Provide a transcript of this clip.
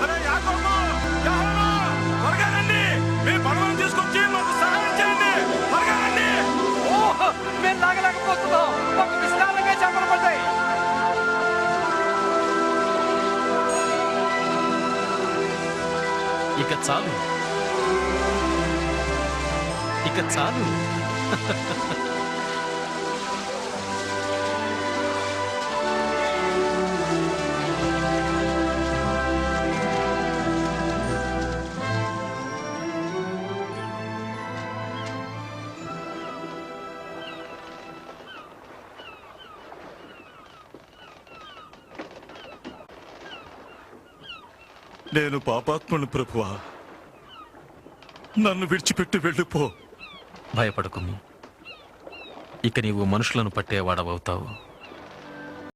అరే యాకోబు, యోహాను, త్వరగా రండి. మీ పడవను తీసుకొచ్చి మాకు సహాయం చేయండి. త్వరగా రండి. మేము లాగలేకపోతున్నాం. మాకు విస్తారంగా చేపలు పడ్డాయి. ఇక చాలు, ఇక చాలు. నేను పాపాత్మను ప్రభువా, నన్ను విడిచిపెట్టి వెళ్ళిపో. భయపడకుము, ఇక నీవు మనుషులను పట్టేవాడవవుతావు.